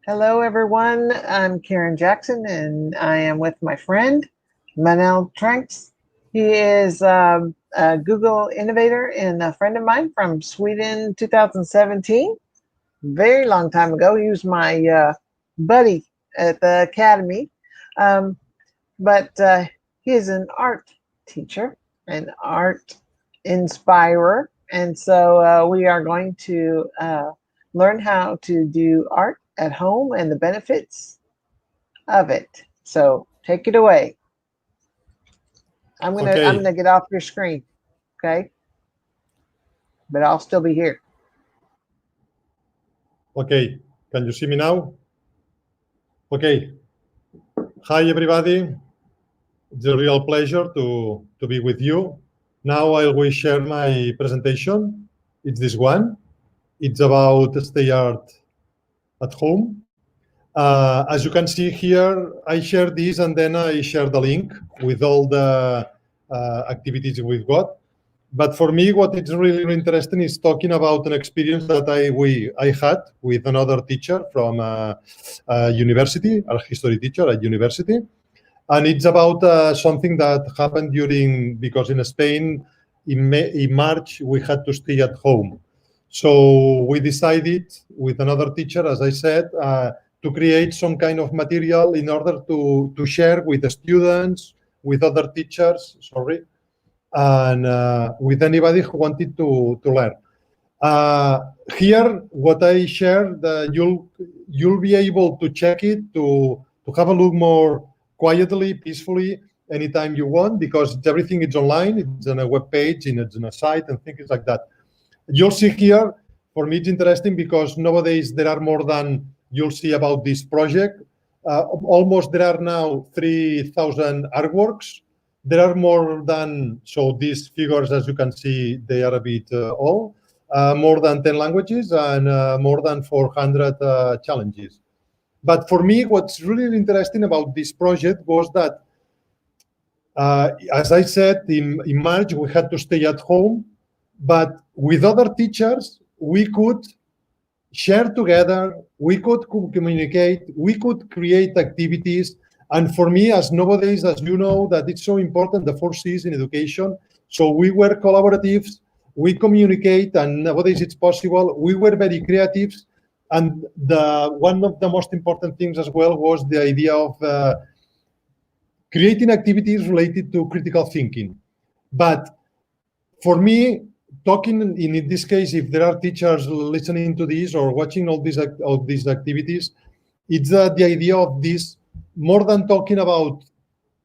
Hello, everyone. I'm Karen Jackson, and I am with my friend Manel Trenchs. He is a Google innovator and a friend of mine from Sweden, 2017. Very long time ago. He was my buddy at the academy, um, but he is an art teacher, an art inspirer, and so we are going to learn how to do art at home and the benefits of it. So take it away. I'm Okay, gonna get off your screen, okay? But I'll still be here. okay. Can you see me now? Okay. Hi, everybody. It's a real pleasure to be with you. Now I will share my presentation. It's this one. It's about stay art at home. As you can see here, I share this and then I share the link with all the activities we've got. But for me, what is really interesting is talking about an experience that I had with another teacher from a university, a history teacher at university, and it's about something that happened because in Spain in March we had to stay at home, so we decided with another teacher, as I said, to create some kind of material in order to share with the students, with other teachers. Sorry, and with anybody who wanted to learn. Here, what I shared, you'll be able to check it, to have a look more quietly, peacefully, anytime you want, because everything is online. It's on a web page, it's on a site, and things like that. You'll see here, for me, it's interesting because nowadays there are more than you'll see about this project. Almost there are now 3,000 artworks. There are more than, so these figures, as you can see, they are a bit old, more than 10 languages and more than 400 challenges. But for me, what's really interesting about this project was that, as I said, in March, we had to stay at home, but with other teachers, we could share together, we could communicate, we could create activities. And for me, as nowadays, as you know, that it's so important, the 4Cs in education. So we were collaboratives, we communicate, and nowadays it's possible. We were very creative. And one of the most important things as well was the idea of creating activities related to critical thinking. But for me, talking in this case, if there are teachers listening to this or watching all these activities, it's the idea of this, more than talking about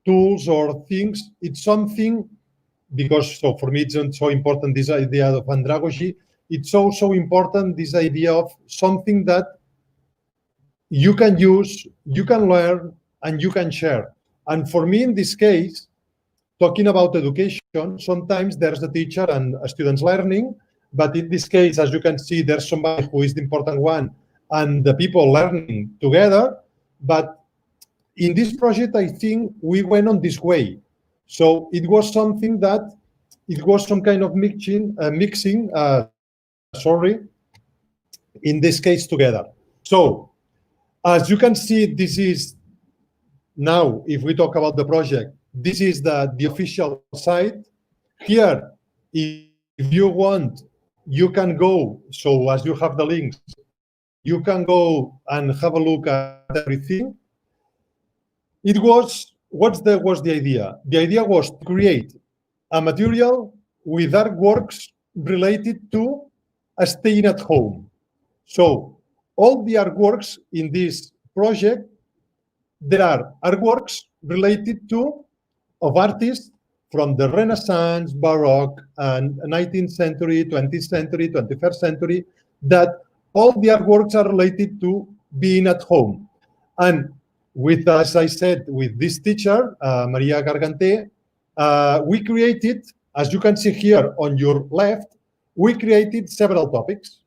tools or things, it's something, because so for me it's so important, this idea of andragogy. It's so important, this idea of something that you can use, you can learn, and you can share. And for me, in this case, talking about education, sometimes there's a teacher and a student's learning, but in this case, as you can see, there's somebody who is the important one and the people learning together. But in this project, I think we went on this way. So it was something that, it was some kind of mixing, in this case together. So as you can see, this is now, if we talk about the project, this is the official site. Here, if you want, you can go. So as you have the links, you can go and have a look at everything. It was, was the idea? The idea was to create a material with artworks related to staying at home. So all the artworks in this project, there are artworks related to of artists from the Renaissance, Baroque, and 19th century, 20th century, 21st century, that all the artworks are related to being at home. And with, as I said, with this teacher, Maria Gargante, we created, as you can see here on your left, we created several topics.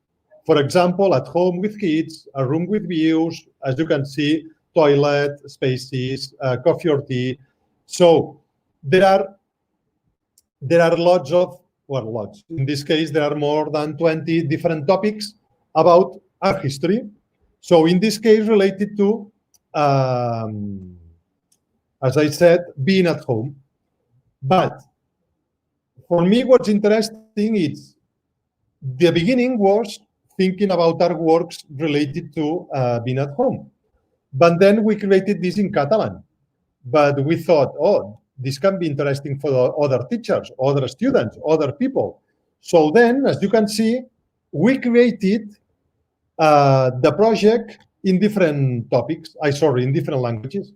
For example, at home with kids, a room with views, as you can see, toilet, spaces, coffee or tea. So there are lots of, well, lots. In this case, there are more than 20 different topics about art history. So in this case, related to, as I said, being at home. But for me, what's interesting is the beginning was thinking about artworks related to being at home. But then we created this in Catalan. But we thought, oh, this can be interesting for other teachers, other students, other people. So then, as you can see, we created the project in different topics. In different languages.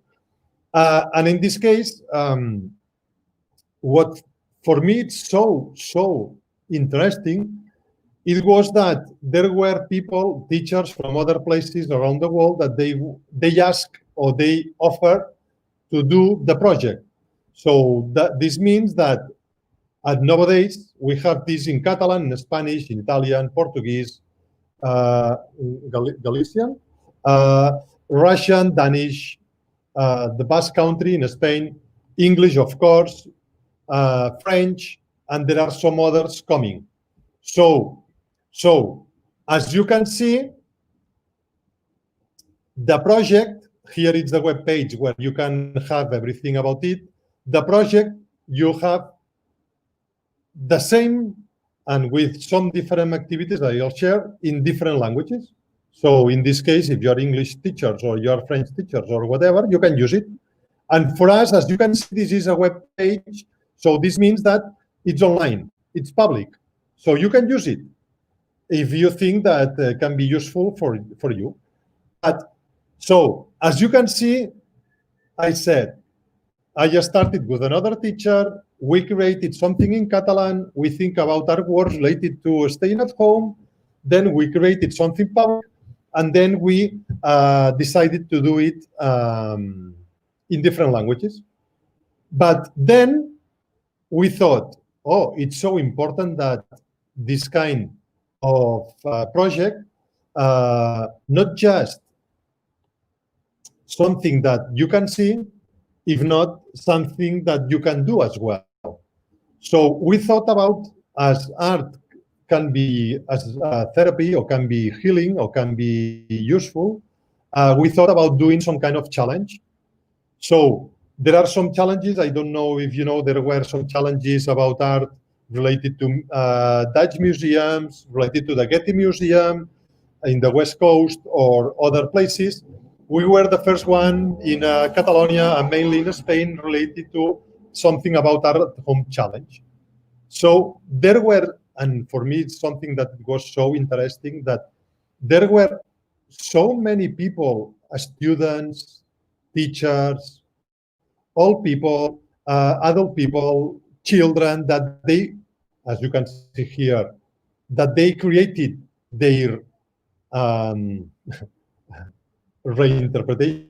And in this case, what for me it's so interesting, it was that there were people, teachers from other places around the world that they ask or they offer to do the project. So this means that nowadays we have this in Catalan, in Spanish, in Italian, Portuguese, Galician, Russian, Danish, the Basque Country in Spain, English, of course, French, and there are some others coming. So as you can see, the project, here is the web page where you can have everything about it. The project, you have the same and with some different activities that I'll share in different languages. So in this case, if you're English teachers or you're French teachers or whatever, you can use it. And for us, as you can see, this is a web page. So this means that it's online, it's public. So you can use it if you think that can be useful for you. But so as you can see, I said, I just started with another teacher. We created something in Catalan. We think about artworks related to staying at home. Then we created something public. And then we decided to do it in different languages. But then we thought, oh, it's so important that this kind of project, not just something that you can see, if not something that you can do as well. So we thought about, as art can be as therapy or can be healing or can be useful, we thought about doing some kind of challenge. So there are some challenges. I don't know if you know, there were some challenges about art related to Dutch museums, related to the Getty Museum in the West Coast or other places. We were the first one in Catalonia and mainly in Spain related to something about art home challenge. So there were, and for me, it's something that was so interesting that there were so many people, students, teachers, all people, adult people, children, that they, as you can see here, that they created their reinterpretations.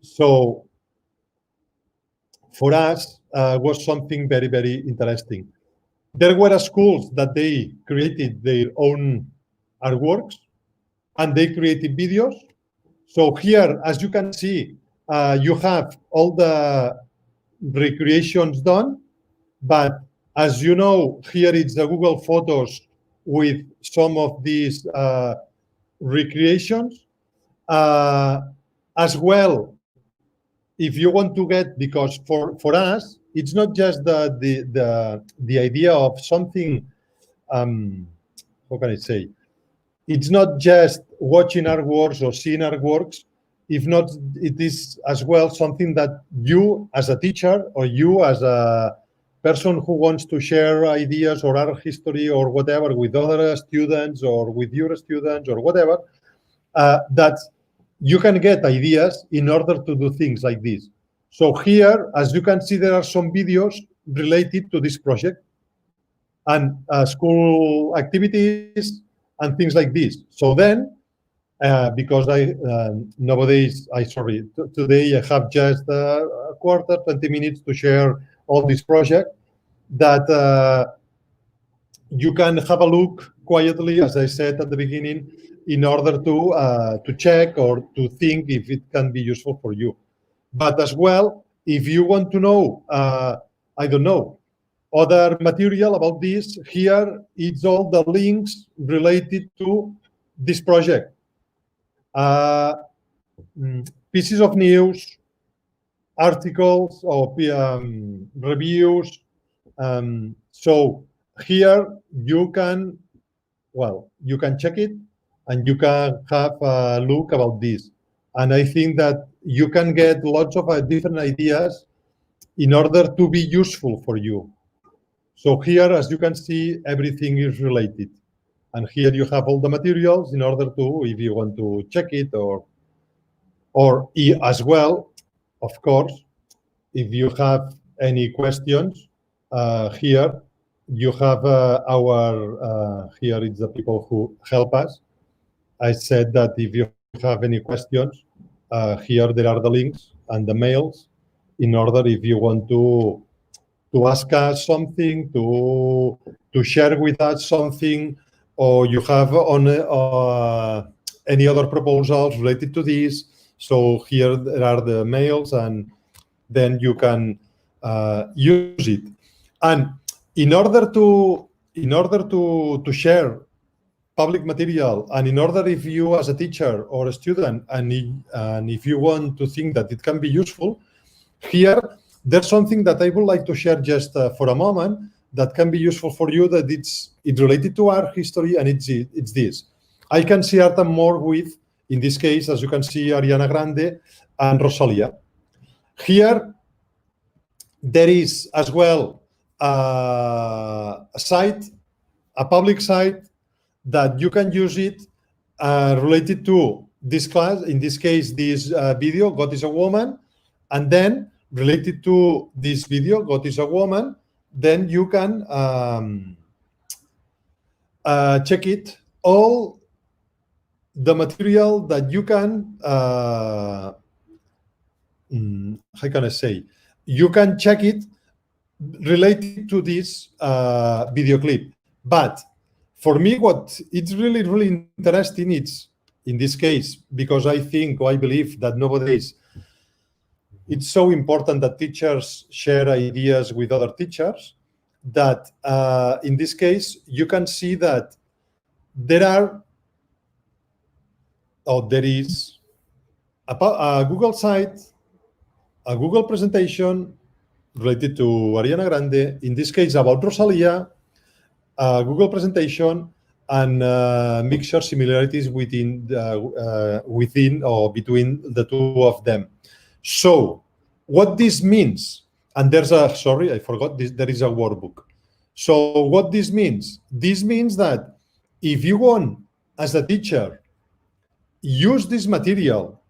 So for us, was something very, very interesting. There were schools that they created their own artworks and they created videos. So here, as you can see, you have all the recreations done, but as you know, here it's the Google Photos with some of these recreations. As well, if you want to get, because for us, it's not just the idea of something, how can I say? It's not just watching artworks or seeing artworks. If not, it is as well something that you as a teacher or you as a person who wants to share ideas or art history or whatever with other students or with your students or whatever, that you can get ideas in order to do things like this. So here, as you can see, there are some videos related to this project and school activities and things like this. So then, because today I have just a quarter, 20 minutes to share all this project, that you can have a look quietly, as I said at the beginning, in order to check or to think if it can be useful for you. But as well, if you want to know, I don't know, other material about this, here it's all the links related to this project. Pieces of news, articles, or reviews. So here you can, you can check it and you can have a look about this. And I think that you can get lots of different ideas in order to be useful for you. So here, as you can see, everything is related. And here you have all the materials in order to, if you want to check it, or as well, of course, if you have any questions, here you have here is the people who help us. I said that if you have any questions, here there are the links and the mails in order if you want to ask us something, to share with us something, or you have on any other proposals related to this. So here there are the mails, and then you can use it. And in order to share public material, and in order if you as a teacher or a student, and if you want to think that it can be useful, here there's something that I would like to share just for a moment that can be useful for you, that it's related to art history, and it's this. I can see art and more with, in this case, as you can see, Ariana Grande and Rosalia. Here, there is as well a site, a public site, that you can use it related to this class, in this case, this video, God is a Woman, and then related to this video, God is a Woman, then you can check it, all the material that you can, how can I say, you can check it related to this video clip. But for me, what it's really, really interesting, it's in this case, because I think, or I believe that nowadays, it's so important that teachers share ideas with other teachers, that in this case, you can see that there is a Google site, a Google presentation related to Ariana Grande, in this case about Rosalia, a Google presentation, and mixture similarities within or between the two of them. So what this means, and there's a, sorry, I forgot this, there is a workbook. So what this means that if you want, as a teacher, use this material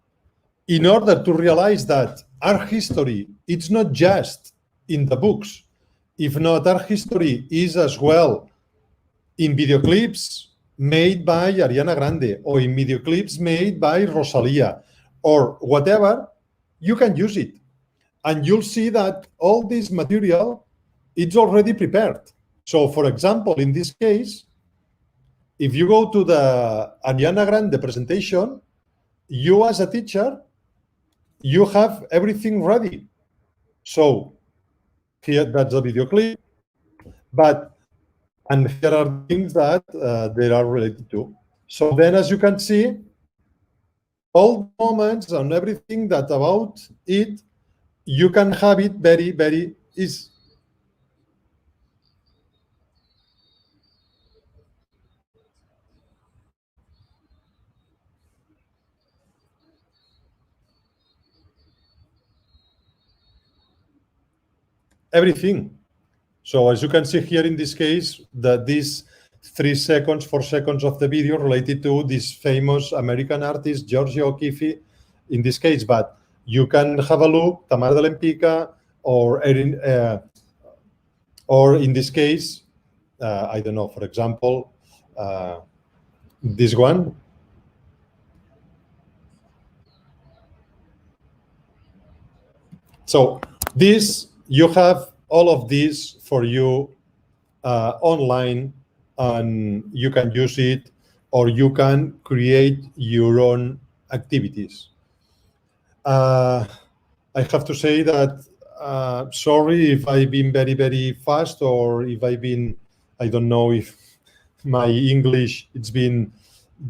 in order to realize that art history, it's not just in the books. If not, art history is as well in video clips made by Ariana Grande, or in video clips made by Rosalia, or whatever, you can use it. And you'll see that all this material, it's already prepared. So for example, in this case, if you go to the Ariana Grande presentation, you as a teacher, you have everything ready. So here, that's a video clip, and here are things that they are related to. So then, as you can see, all moments and everything that about it, you can have it very, very easy. Everything. So as you can see here in this case, that these 3 seconds, 4 seconds of the video related to this famous American artist, Georgia O'Keeffe, in this case, but you can have a look, Tamara de Lempicka, or in this case, I don't know, for example, this one. So this, you have all of this for you online, and you can use it, or you can create your own activities. I have to say that, sorry if I've been very, very fast, or if I've been, I don't know if my English, it's been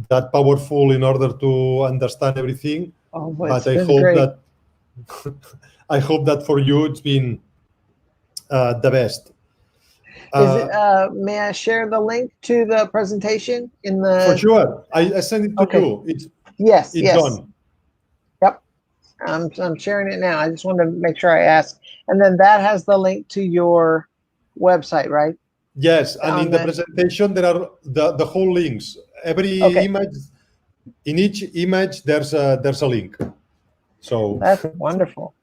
that powerful in order to understand everything. Oh, But it's been great. I hope that for you it's been the best. Is it? May I share the link to the presentation in For the? sure, I send it to Okay. you. Yes. It's Yes. on. Yep. I'm sharing it now. I just wanted to make sure I ask. And then that has the link to your website, right? Yes, and On in the the. presentation there are the whole links. Okay. In each image there's a link. So That's wonderful.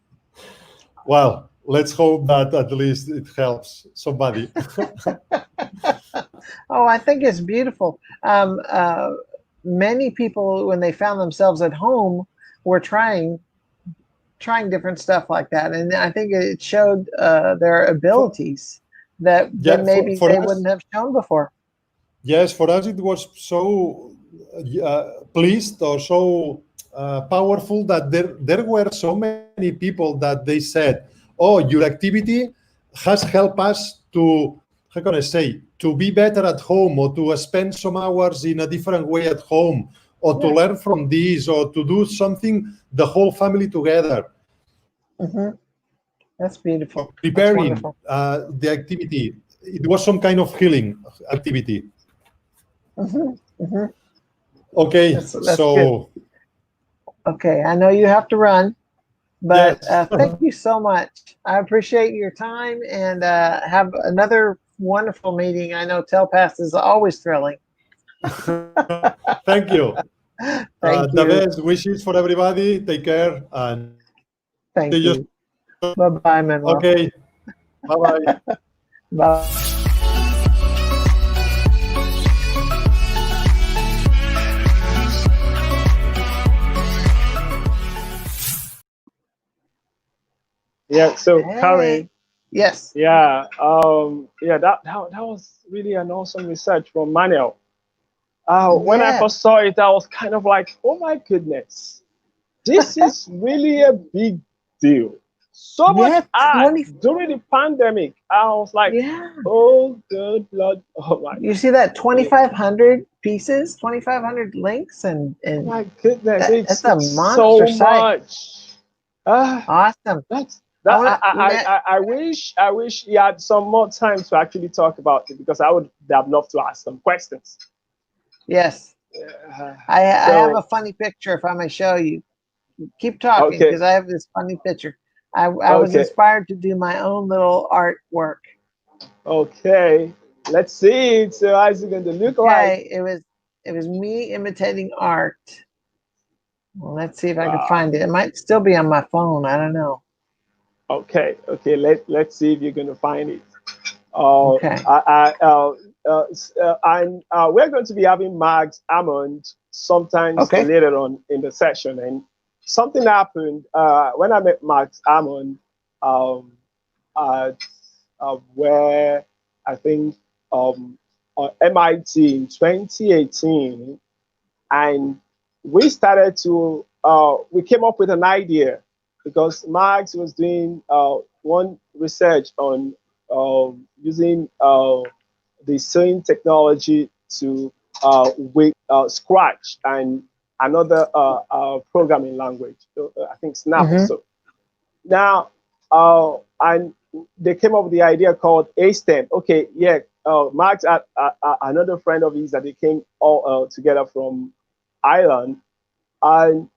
well, let's hope that at least it helps somebody. Oh, I think it's beautiful. Many people, when they found themselves at home, were trying different stuff like that, and I think it showed their for, abilities that yeah, maybe for they us, wouldn't have shown before. yes, for us it was so pleased or so powerful that there were so many people that they said, "Oh, your activity has helped us to, how can I say, to be better at home, or to spend some hours in a different way at home, or to Yeah. learn from this, or to do something the whole family together." Hmm. That's beautiful. That's Preparing wonderful. the activity. It was some kind of healing activity. Hmm. Hmm. Okay, That's good. so Okay, I know you have to run, but yes. thank you so much. I appreciate your time and have another wonderful meeting. I know Telpass is always thrilling. Thank you. Thank The you. best wishes for everybody. Take care and see Thank you you. soon. Bye bye, Manuel. Okay. Bye bye. Bye. Yeah, so Hey. Karen, Yes. yeah, that was really an awesome research from Manuel. When I Yeah. first saw it, I was kind of like, oh my goodness, this is really a big deal. So much Yeah. art 20. during the pandemic. I was like, Yeah. oh good Lord, You see that yeah, 2,500 pieces, 2,500 links, oh and my goodness, that's a it's monster so site. much. Ah, Awesome. That's I that. want to. I wish he had some more time to actually talk about it because I would have loved to ask some questions. Yes. Uh, I have a so funny picture if I may show you. Keep talking okay, because I have this funny picture. I was okay, inspired to do my own little artwork. okay. Let's see. So how's it going to look like? Okay, it was me imitating art. Well, let's see if I can Wow. find it. It might still be on my phone. I don't know. Okay, okay. Let's see if you're going to find it. Uh, Okay. and we're going to be having Max Ammond sometimes Okay. later on in the session. And something happened when I met Max Ammond um, at where I think MIT in 2018, and we came up with an idea because Max was doing one research on using the same technology to with Scratch and another programming language, I think Snap or Mm-hmm. so. Now, and they came up with the idea called A-STEM. Okay, yeah, Max had another friend of his that they came all together from Ireland, and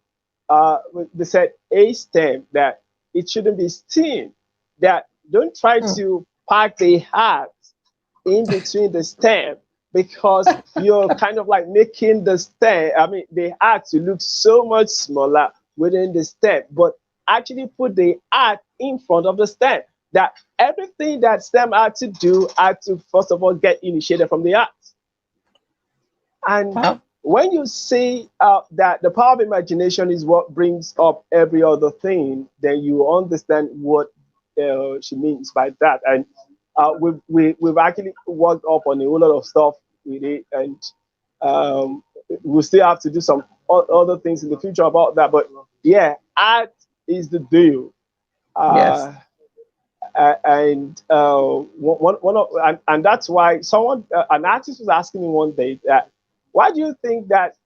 they said A-STEM, that it shouldn't be STEAM, that don't try to pack the hat in between the stem because you're kind of like making the stem, I mean, the art to look so much smaller within the stem, but actually put the art in front of the stem. That everything that stem had to do had to first of all get initiated from the art. And Well, when you see that the power of imagination is what brings up every other thing, then you understand what she means by that. And we've actually worked up on a whole lot of stuff with it, and we'll still have to do some other things in the future about that. But yeah, art is the deal. yes. Uh, and one of and that's why someone an artist was asking me one day that why do you think that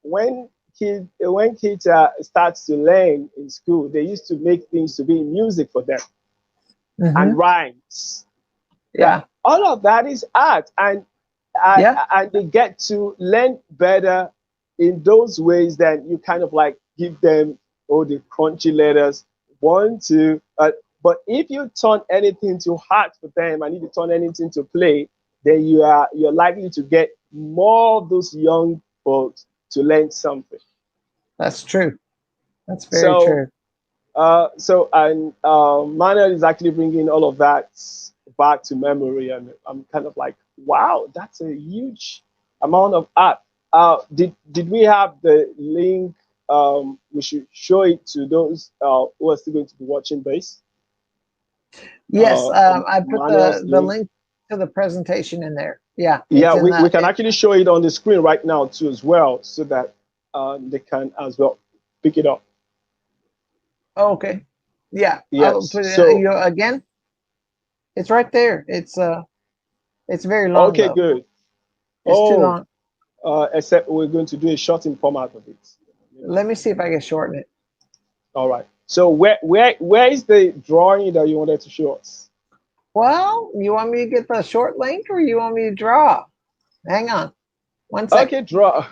when kids starts to learn in school, they used to make things to be music for them Hmm. and rhymes. That Yeah. all of that is art, Yeah. and they get to learn better in those ways. Then you kind of like give them all the crunchy letters, one, two. But if you turn anything too hard for them, and if you turn anything to play, then you're likely to get more of those young folks to learn something. That's true. That's very So true. and Manuel is actually bringing all of that back to memory, and I'm kind of like, wow, that's a huge amount of art. Did we have the link? We should show it to those who are still going to be watching this. Yes, I put Manuel's the link. link to the presentation in there. Yeah, Yeah, it's in we the. can actually show it on the screen right now too as well, so that they can as well pick it up. Oh, okay. Yeah, I'll Yes. put it. So You again? It's right there. It's very long okay, though. good. It's too Oh, long. except we're going to do a shortened format of it. Let me Let me see. see if I can shorten it. All right. So where is the drawing that you wanted to show us? Well, you want me to get the short link or you want me to draw? Hang on, 1 second. Okay, draw.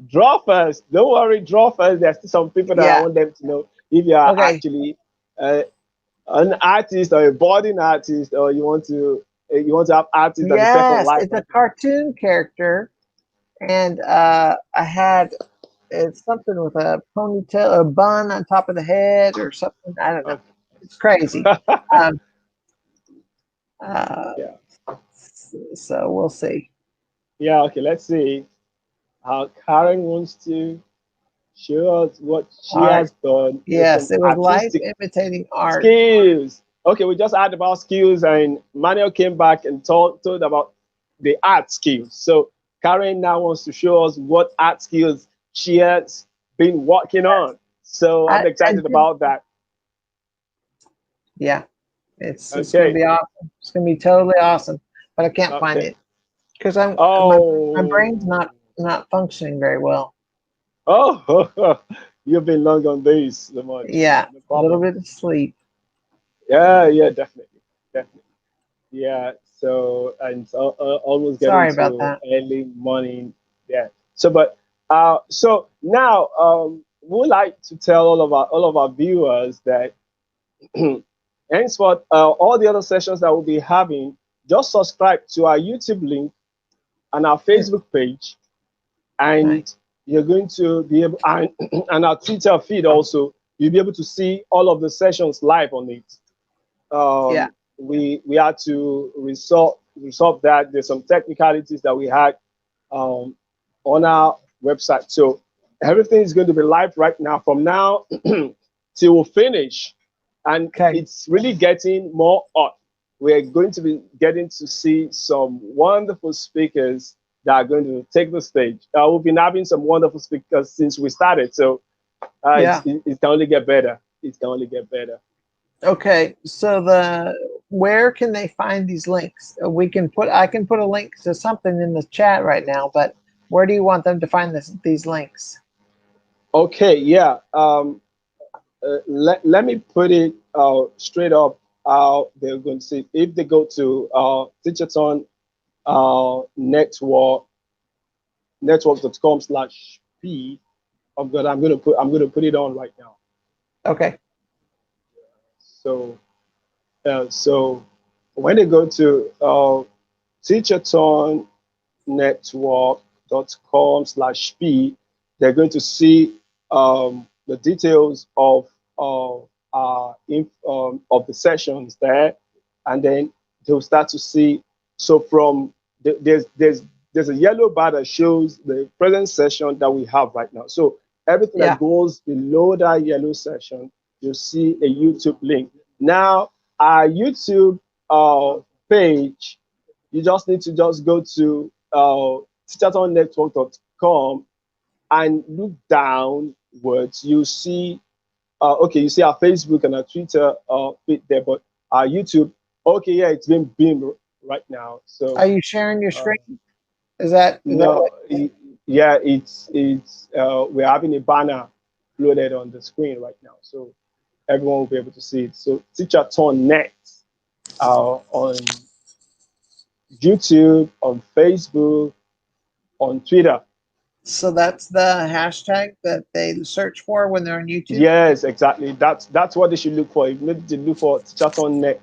Draw first. Don't worry, draw first. There's still some people that I Yeah. want them to know if you are Okay. actually uh, an artist or a budding artist, or you want to have artists at the second Yes, life it's a right now. cartoon character, and I had it's something with a ponytail, a bun on top of the head, or something. I don't know. Okay. It's crazy. Um, uh, Yeah. so we'll see. Yeah. Okay. Let's see how Karen wants to show us what she Art. has done with some Yes, it was life artistic imitating art. skills. Okay, we just heard about skills, and Manuel came back and told about the art skills. So Karen now wants to show us what art skills she has been working on. So I'm I excited did. about that. Yeah, it's going to Okay. be awesome. It's going to be totally awesome. But I can't find Okay. it because my brain's Oh. not functioning very well. Oh, you've been long on this so much. Yeah, No a little problem. bit of sleep. Yeah, yeah, definitely. Definitely. Yeah, so and it's almost getting Sorry about to that. early morning. Yeah. So, but so now we'd like to tell all of our viewers that henceforth, all the other sessions that we'll be having, just subscribe to our YouTube link and our Mm, Facebook page, nice. and you're going to be able and our Twitter feed also. You'll be able to see all of the sessions live on it. Yeah, We had to resolve that. There's some technicalities that we had um, on our website. So everything is going to be live right now from now till we finish, and okay. it's really getting more hot. We're going to be getting to see some wonderful speakers that are going to take the stage. We've been having some wonderful speakers since we started, so Yeah. it can only get better. It can only get better. Okay. So the where can they find these links? I can put a link to something in the chat right now, but where do you want them to find these links? Okay, yeah. Let me put it straight up how they're going to see. If they go to Teachathon network.com/p, I'm gonna put it on right now. Okay. So so when they go to teachathonnetwork.com/p, they're going to see the details of the sessions there, and then they'll start to see. So from there's a yellow bar that shows the present session that we have right now. So everything that Yeah. goes below that yellow section, you'll see a YouTube link. Now, our YouTube page, you just need to just go to teachathonnetwork.com and look downwards. You see, okay, you see our Facebook and our Twitter feed there, but our YouTube, okay, yeah, it's been beamed right now. Are So you sharing your uh, screen? Is that no, what? yeah, it's we're having a banner loaded on the screen right now, so everyone will be able to see it. So Teacher-Ton Net on YouTube, on Facebook, on Twitter. So that's the hashtag that they search for when they're on YouTube? Yes, exactly. That's what they should look for. If they look for Teacher-Ton Net,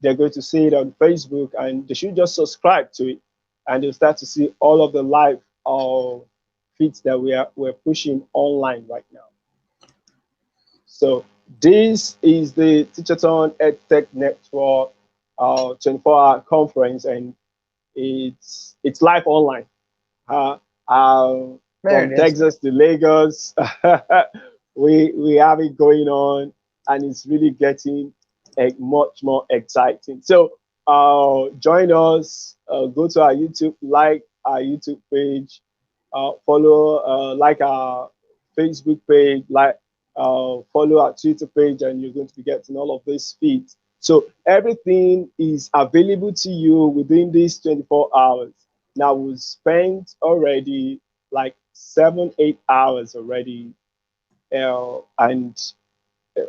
they're going to see it on Facebook, and they should just subscribe to it, and they'll start to see all of the live feeds that we're pushing online right now. So this is the Teacher-Ton EdTech Network 24-hour conference, and it's live online. There From it is. Texas to Lagos, we have it going on, and it's really getting much more exciting. So join us. Go to our YouTube, like our YouTube page, follow, like our Facebook page, like follow our Twitter page, and you're going to be getting all of these feeds. So everything is available to you within these 24 hours. Now we've spent already like 7-8 hours already, and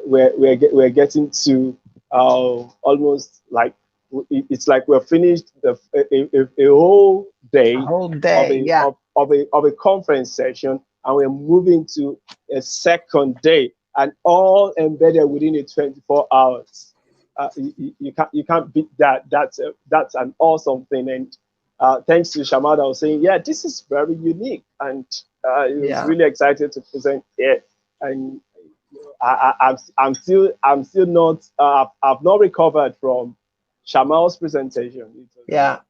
we're getting to almost like it's like we're finished a whole day A whole day, yeah. of a conference session, and we're moving to a second day, and all embedded within a 24 hours. You can't beat that. That's an awesome thing. And thanks to Shamada, I was saying, yeah, this is very unique, and he was Yeah. really excited to present it. And I'm still not I've not recovered from Shamal's presentation. Yeah.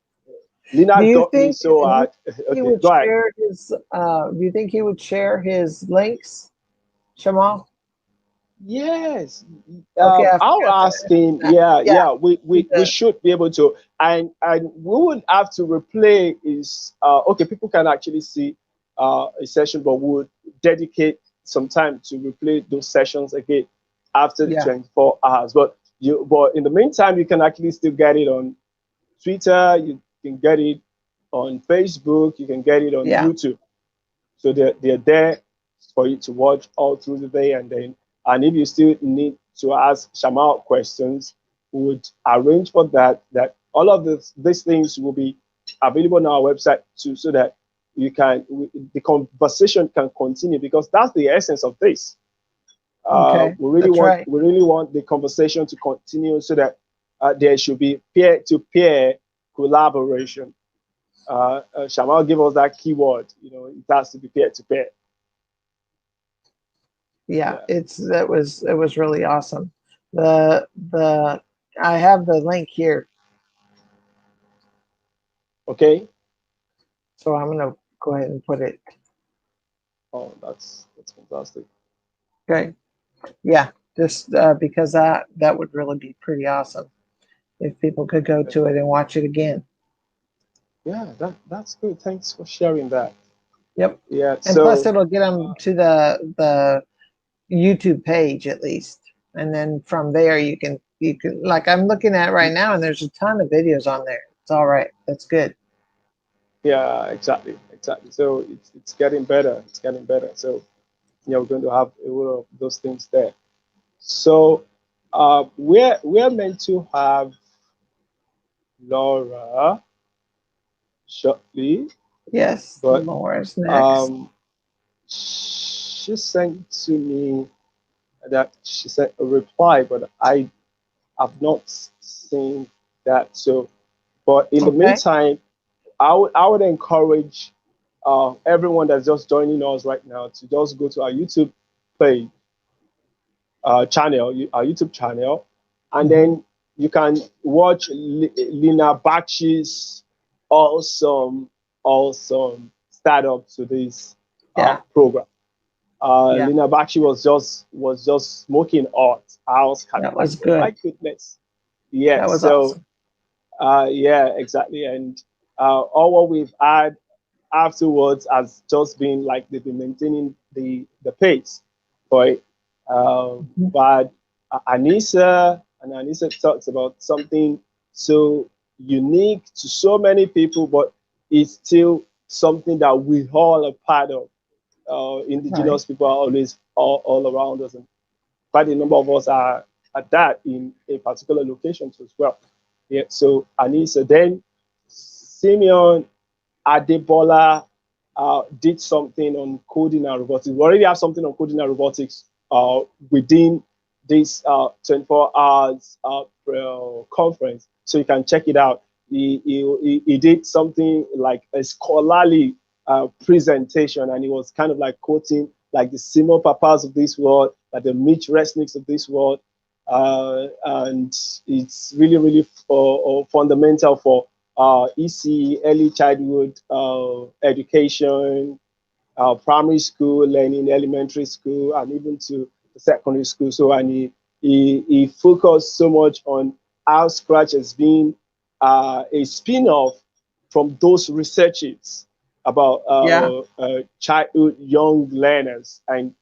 Lina Do you got me think so hard. he Okay, would go ahead. share his do you think he would share his links, Shamal? Yes, Okay, I I'll forgot ask him. Yeah, yeah, yeah, we should be able to, and we would have to replay is okay. People can actually see a session, but we would dedicate some time to replay those sessions again after the yeah, 24 hours. But in the meantime, you can actually still get it on Twitter. You can get it on Facebook. You can get it on yeah. YouTube. So they're there for you to watch all through the day, and if you still need to ask Shamal questions, we would arrange for that. That all of these things will be available on our website too, so that the conversation can continue, because that's the essence of this. Okay. That's right. We really want the conversation to continue, so that there should be peer-to-peer collaboration. Shamal gave us that keyword. It has to be peer-to-peer. Yeah, Yeah. it was really awesome. The I have the link here, Okay. so I'm gonna go ahead and put it. Oh, that's fantastic. Okay. Yeah, just because that would really be pretty awesome if people could go to it and watch it again. Yeah, that's good. Thanks for sharing that. Yep. Yeah. And plus, So it'll get them to the YouTube page at least, and then from there you can like I'm looking at right now, and there's a ton of videos on there. It's all right. That's good. yeah, exactly. So it's getting better. It's getting better. So yeah, we're going to have a lot of those things there. So we're meant to have Laura shortly, Yes, but Laura's next. um, she sent to me that she sent a reply, but I have not seen that. So, but in the Okay. meantime, I would encourage everyone that's just joining us right now to just go to our YouTube page, our YouTube channel, and Mhm. then you can watch Lina Bakshi's awesome, awesome startup to this Yeah, program. yeah, Lina Bakshi was just smoking hot. I was kind of that like, was oh my good. goodness, yeah. That was So awesome. yeah, exactly. And all what we've had afterwards has just been like they've been maintaining the pace for it. Mhm. But Anissa talks about something so unique to so many people, but it's still something that we all are part of. Indigenous people are always all around us, and quite a number of us are at that in a particular location as well. Yeah. So Anissa, then Simeon Adebola did something on coding and robotics. We already have something on coding and robotics within this 24 hours conference, so you can check it out. He did something like a scholarly presentation, and he was kind of like quoting like the Simon Papas of this world, like the Mitch Resnicks of this world, and it's really fundamental for EC, early childhood education, primary school learning, elementary school, and even to secondary school. So, and he focused so much on how Scratch has been a spin-off from those researches about childhood young learners. And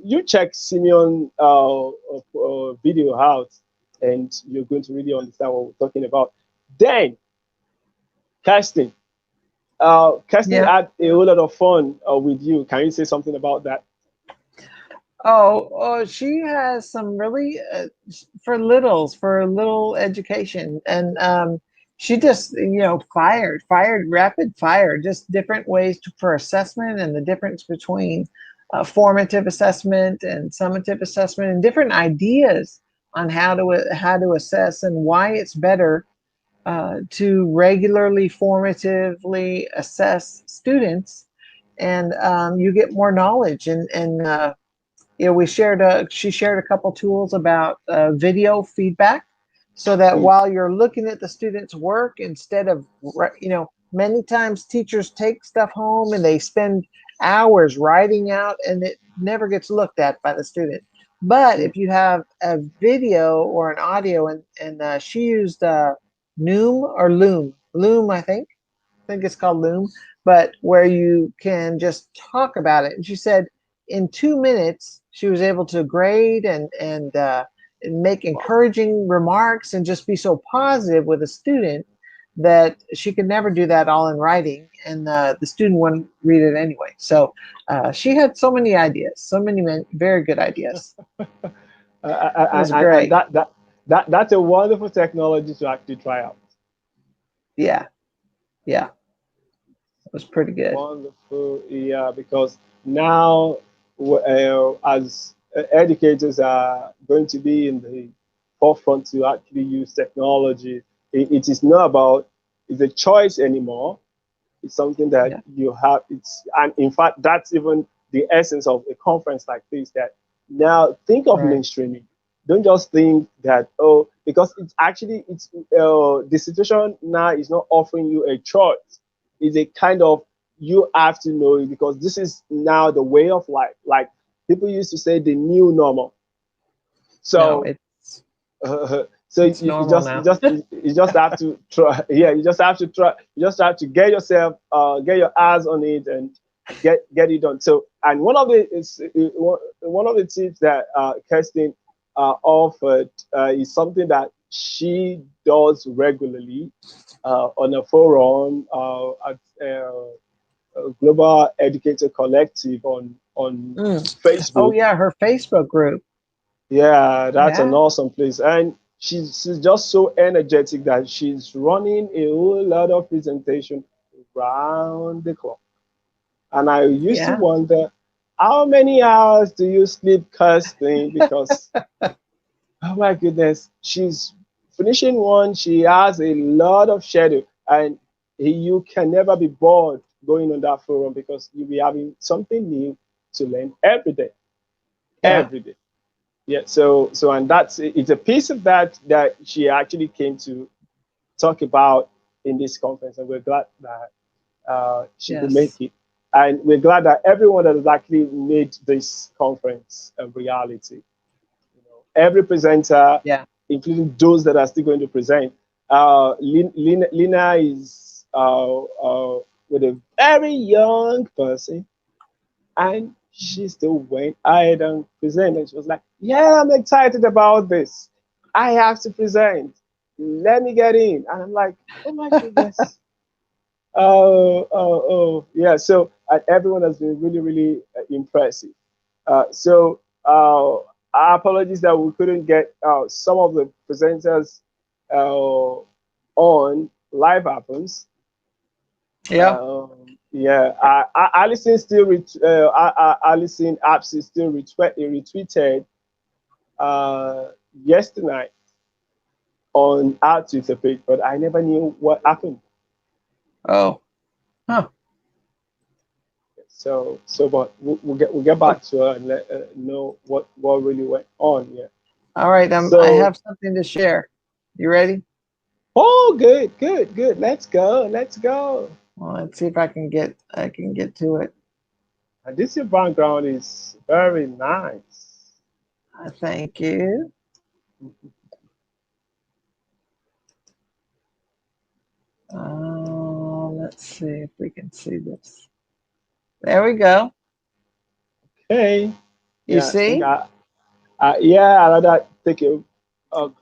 you check Simeon video out, and you're going to really understand what we're talking about. Then, Kirsten. Kirsten Yeah. had a whole lot of fun with you. Can you say something about that? Oh, she has some really for little education, and she just fired rapid fire, just different ways for assessment and the difference between formative assessment and summative assessment and different ideas on how to assess and why it's better to regularly formatively assess students, and you get more knowledge and she shared a couple tools about video feedback, so that while you're looking at the student's work, instead of, many times teachers take stuff home and they spend hours writing out and it never gets looked at by the student. But if you have a video or an audio, and she used Noom or Loom, I think it's called Loom, but where you can just talk about it. And she said in 2 minutes she was able to grade and make encouraging remarks and just be so positive with a student that she could never do that all in writing, and the student wouldn't read it anyway. So she had so many ideas, very good ideas. It was And great. that's a wonderful technology to actually try out. Yeah, yeah, it was pretty good. Wonderful, yeah, because now, as educators are going to be in the forefront to actually use technology, it is not about it's a choice anymore. It's something that Yeah, you have. And in fact, that's even the essence of a conference like this. That now think of right. mainstreaming. Don't just think that, because the situation now is not offering you a choice. It's a kind of, you have to know it, because this is now the way of life. Like people used to say, the new normal. No, So so it's normal now. you just have to try. Yeah, you just have to try. You just have to get yourself, get your eyes on it and get it done. So, and one of the tips that Kirsten offered is something that she does regularly on a forum at Global Educator Collective on Mm. Oh Facebook. yeah, her Facebook group. Yeah, that's an Yeah, awesome place. And she's just so energetic that she's running a whole lot of presentation around the clock. And I used to yeah, wonder, how many hours do you sleep, Kirsten? Because, oh my goodness, she's finishing one, she has a lot of schedule, and you can never be bored going on that forum, because you'll be having something new to learn every day, yeah. every day. Yeah, so and it's a piece of that she actually came to talk about in this conference, and we're glad that she could Yes. make it, and we're glad that everyone that has actually made this conference a reality. Every presenter, Yeah. including those that are still going to present. Lina is with a very young person, and she still went ahead and presented. And she was like, "Yeah, I'm excited about this. I have to present. Let me get in." And I'm like, "Oh my goodness." Yeah. So everyone has been really, really impressive. So our apologies that we couldn't get some of the presenters on live happens. Yeah. Yeah, Alison still Alison Apps still retweeted yesterday on our Twitter page, but I never knew what happened. Oh. Huh. But we'll get back to her and let her know what really went on. Yeah. All right. I So, have something to share. You ready? oh, good, good, good. Let's go, let's go. Well, let's see if I can get to it. And this your background is very nice. Thank you. Let's see if we can see this. There we go. Okay. You Yeah, I think see? yeah, I'd rather take a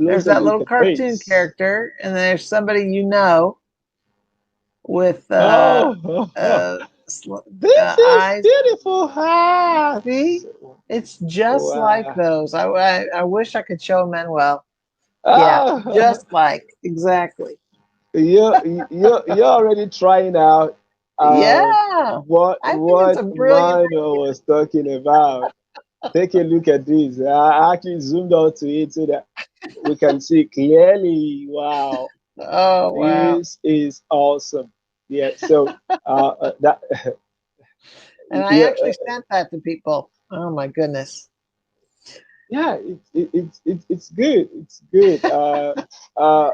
There's closer that look little at cartoon this. character, and there's somebody you know with Oh, this is eyes. beautiful hats. See? It's just like Wow. those. I wish I could show Manuel. Yeah, Oh, just like exactly. you're already trying out Yeah, I think it's what a brilliant Mano was talking about. Take a look at this. I actually zoomed out to it so that we can see clearly. Wow, Oh, wow. this is awesome. Yeah. So that And I yeah actually sent that to people. Oh my goodness. yeah it's good. It's good.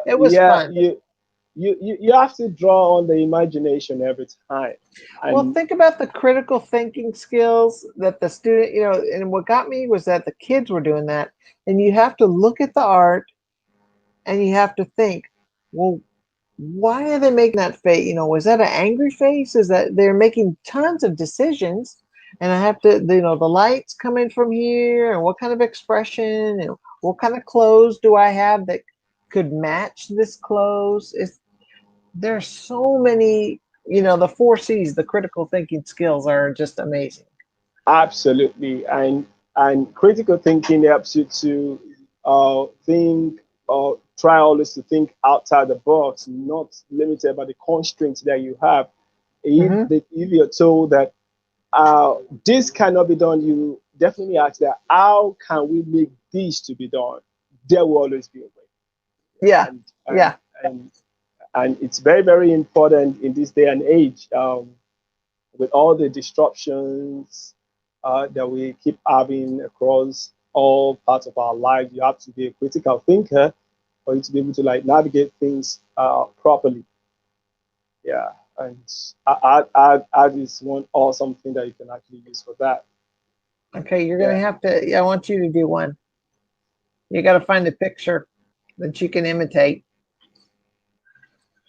It was Yeah, fun. you have to draw on the imagination every time. Well, And think about the critical thinking skills that the student, and what got me was that the kids were doing that. And you have to look at the art and you have to think, well, why are they making that face? Was that an angry face? Is that they're making tons of decisions? And I have to, the lights coming from here, and what kind of expression, and what kind of clothes do I have that could match this clothes? There's so many, the four C's, the critical thinking skills are just amazing. absolutely, and critical thinking helps you to think or try always to think outside the box, not limited by the constraints that you have. Hmm. If you're told that this cannot be done, you definitely ask that how can we make this to be done? There will always be a way. Yeah, And and yeah. and and it's very, very important in this day and age, with all the disruptions that we keep having across all parts of our lives. You have to be a critical thinker for you to be able to like navigate things properly. Yeah, and art is one awesome thing that you can actually use for that. Okay, you're gonna Yeah. have to. I want you to do one. You got to find a picture that you can imitate.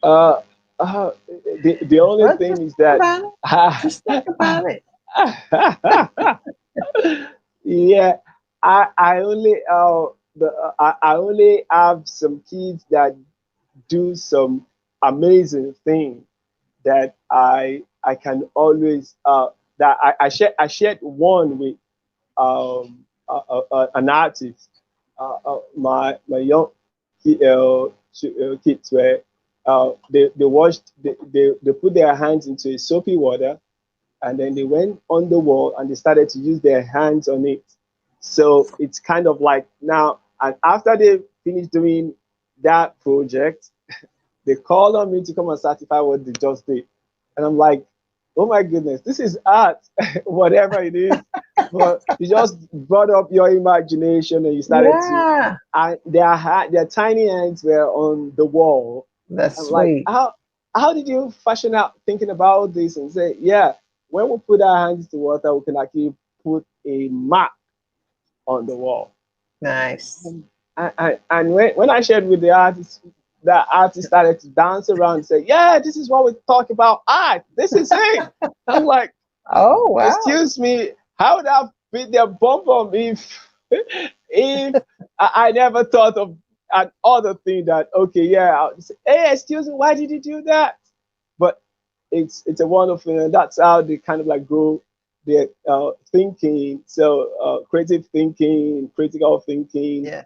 Uh, uh, the only Well, thing just is think that about it. Just think about it. yeah, I only I only have some kids that do some amazing thing that I can always that I shared one with an artist. My young kids were they washed they put their hands into a soapy water, and then they went on the wall and they started to use their hands on it. So it's kind of like now, and after they finished doing that project, they called on me to come and certify what they just did. And I'm like, oh my goodness, this is art, whatever it is. But you just brought up your imagination and you started to, Yeah, and their tiny hands were on the wall. that's I'm like, sweet. how did you fashion out thinking about this and say, yeah, when we put our hands to water, we can actually put a mark on the wall. Nice. And when I shared with the artist started to dance around and say, yeah, this is what we talk about art. This is it. I'm like, Oh, wow. excuse me, how would I beat their bum bum if I never thought of another thing that, okay, yeah, I'll say, hey, excuse me, why did you do that? But it's a wonderful. That's how they kind of like grow their thinking. So creative thinking, critical thinking, Yes.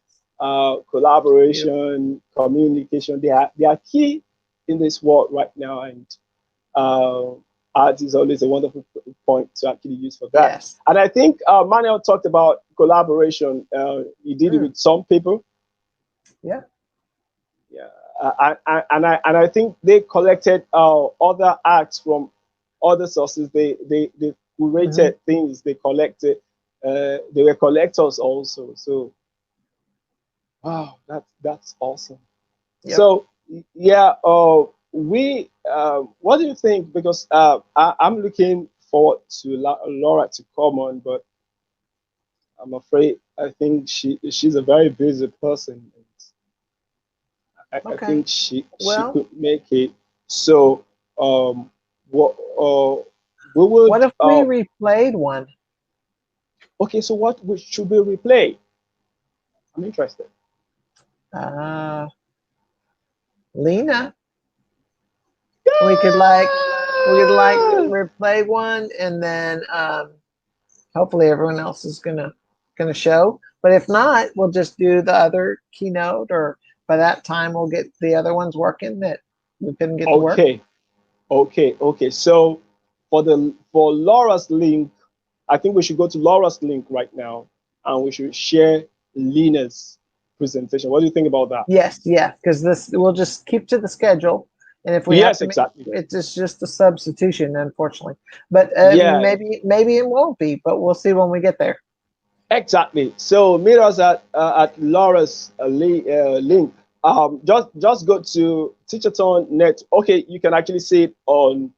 collaboration, communication. They are key in this world right now, and uh, art is always a wonderful point to actually use for that. Yes. And I think Manuel talked about collaboration. He did it with some people. Yeah. Yeah, and I think they collected other acts from other sources. They curated things. They collected. They were collectors also. So wow, that's awesome. Yep. So yeah, we what do you think? Because I'm looking forward to Laura to come on, but I'm afraid I think she's a very busy person. I Okay. think she Well, could make it. So what we what would if we replayed one? okay. So should we replay? I'm interested. Uh, Lena, we could like replay one, and then hopefully everyone else is gonna show. But if not, we'll just do the other keynote, or by that time we'll get the other ones working that we couldn't get to work. Okay. So for Laura's link, I think we should go to Laura's link right now, and we should share Lena's presentation. What do you think about that? Yes, yeah, because this we'll just keep to the schedule, and if we have Yes, to make exactly. it's just a substitution, unfortunately. But Yeah, maybe it won't be, but we'll see when we get there. exactly. So meet us at Laura's link. Just go to Teachathon Net. Okay, you can actually see it on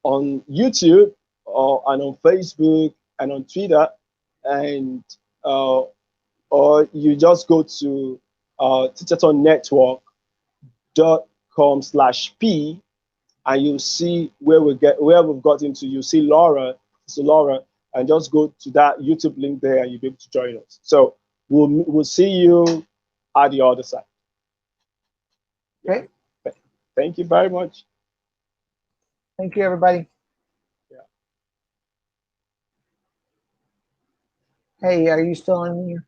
YouTube and on Facebook and on Twitter, and uh, or you just go to teachathonnetwork.com/p, and you see where we've got into. You see Laura, so Laura, and just go to that YouTube link there, and you'll be able to join us. So we'll see you at the other side. Yeah. Okay, Thank you very much. thank you, everybody. Yeah. Hey, are you still in here?